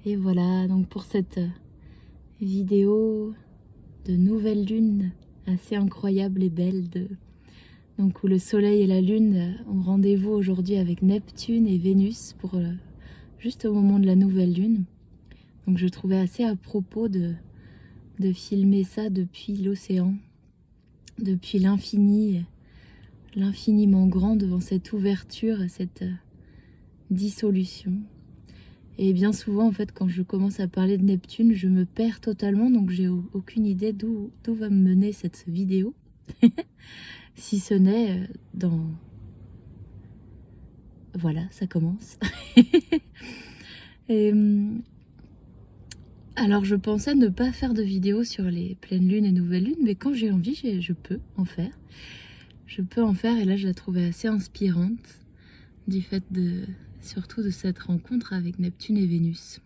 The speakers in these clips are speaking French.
Et voilà, donc pour cette vidéo de nouvelle lune assez incroyable et belle, donc où le soleil et la lune ont rendez-vous aujourd'hui avec Neptune et Vénus pour juste au moment de la nouvelle lune. Donc je trouvais assez à propos de filmer ça depuis l'océan, depuis l'infini, l'infiniment grand, devant cette ouverture, cette dissolution. Et bien souvent, en fait, quand je commence à parler de Neptune, je me perds totalement, donc j'ai aucune idée d'où va me mener cette vidéo. Si ce n'est dans... Voilà, ça commence. Et, alors, je pensais ne pas faire de vidéo sur les pleines lunes et nouvelles lunes, mais quand j'ai envie, je peux en faire. Je peux en faire, et là, je la trouvais assez inspirante, du fait surtout de cette rencontre avec Neptune et Vénus.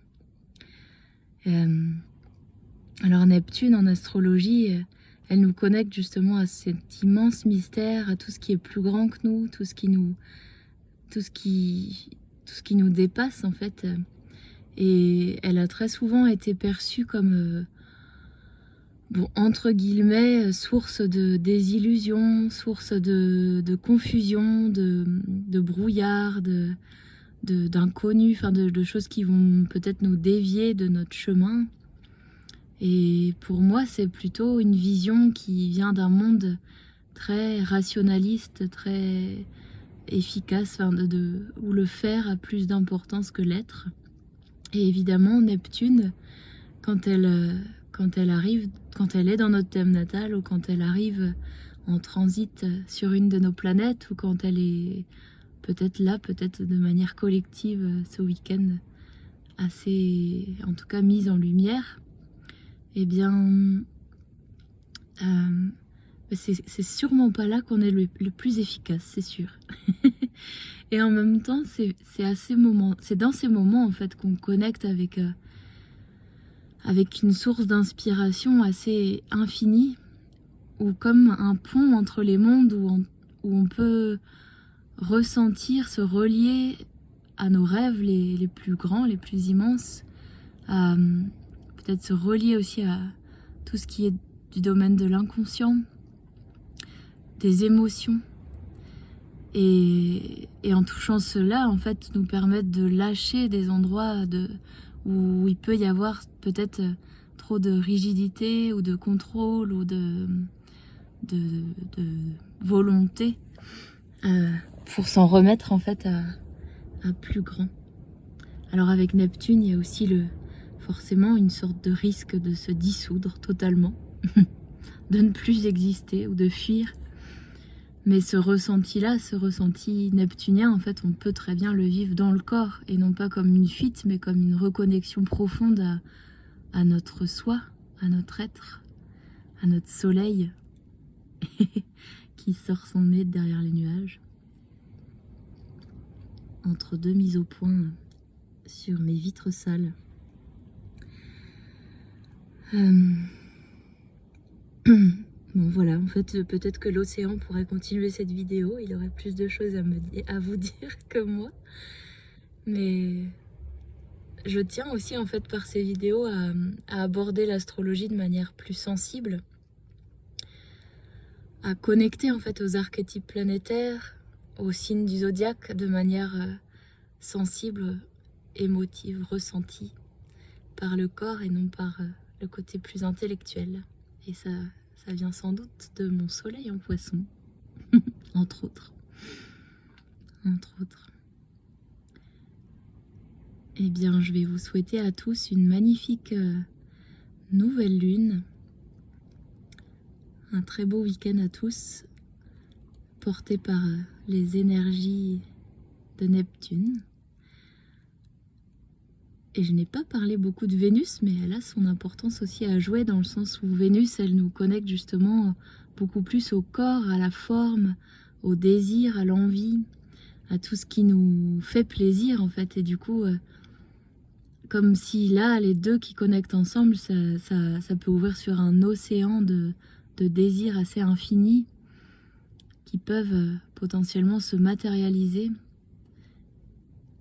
Alors Neptune en astrologie, elle nous connecte justement à cet immense mystère, à tout ce qui est plus grand que nous, tout ce qui nous dépasse en fait. Et elle a très souvent été perçue comme, bon, entre guillemets, source de désillusion, source de confusion, de brouillard, d'inconnus, enfin de choses qui vont peut-être nous dévier de notre chemin. Et pour moi, c'est plutôt une vision qui vient d'un monde très rationaliste, très efficace, enfin où le faire a plus d'importance que l'être. Et évidemment, Neptune, quand elle arrive, quand elle est dans notre thème natal, ou quand elle arrive en transit sur une de nos planètes, ou quand elle est peut-être là, peut-être de manière collective ce week-end, assez, en tout cas, mise en lumière, eh bien, c'est sûrement pas là qu'on est le plus efficace, c'est sûr. Et en même temps, c'est dans ces moments en fait qu'on connecte avec une source d'inspiration assez infinie, ou comme un pont entre les mondes, où on peut ressentir, se relier à nos rêves les plus grands, les plus immenses, peut-être se relier aussi à tout ce qui est du domaine de l'inconscient, des émotions. Et en touchant cela, en fait, nous permettre de lâcher des endroits où il peut y avoir peut-être trop de rigidité, ou de contrôle, ou de volonté, pour s'en remettre en fait à plus grand. Alors avec Neptune, il y a aussi forcément une sorte de risque de se dissoudre totalement, de ne plus exister ou de fuir. Mais ce ressenti-là, ce ressenti neptunien, en fait, on peut très bien le vivre dans le corps, et non pas comme une fuite, mais comme une reconnexion profonde à notre soi, à notre être, à notre soleil qui sort son nez derrière les nuages. Entre deux mises au point sur mes vitres sales. Bon voilà, en fait, peut-être que l'océan pourrait continuer cette vidéo, il aurait plus de choses à vous dire que moi. Mais je tiens aussi en fait par ces vidéos à aborder l'astrologie de manière plus sensible, à connecter en fait aux archétypes planétaires, aux signes du zodiaque de manière sensible, émotive, ressentie par le corps et non par le côté plus intellectuel. Et ça vient sans doute de mon soleil en poisson, entre autres. Eh bien, je vais vous souhaiter à tous une magnifique nouvelle lune, un très beau week-end à tous, porté par les énergies de Neptune. Et je n'ai pas parlé beaucoup de Vénus, mais elle a son importance aussi à jouer, dans le sens où Vénus, elle nous connecte justement beaucoup plus au corps, à la forme, au désir, à l'envie, à tout ce qui nous fait plaisir en fait. Et du coup, comme si là, les deux qui connectent ensemble, ça peut ouvrir sur un océan de désirs assez infinis, qui peuvent potentiellement se matérialiser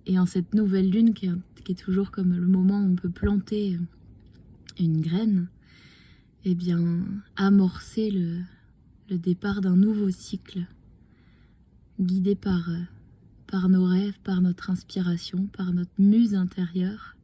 Et en cette nouvelle lune, qui est toujours comme le moment où on peut planter une graine, eh bien, amorcer le départ d'un nouveau cycle, guidé par nos rêves, par notre inspiration, par notre muse intérieure,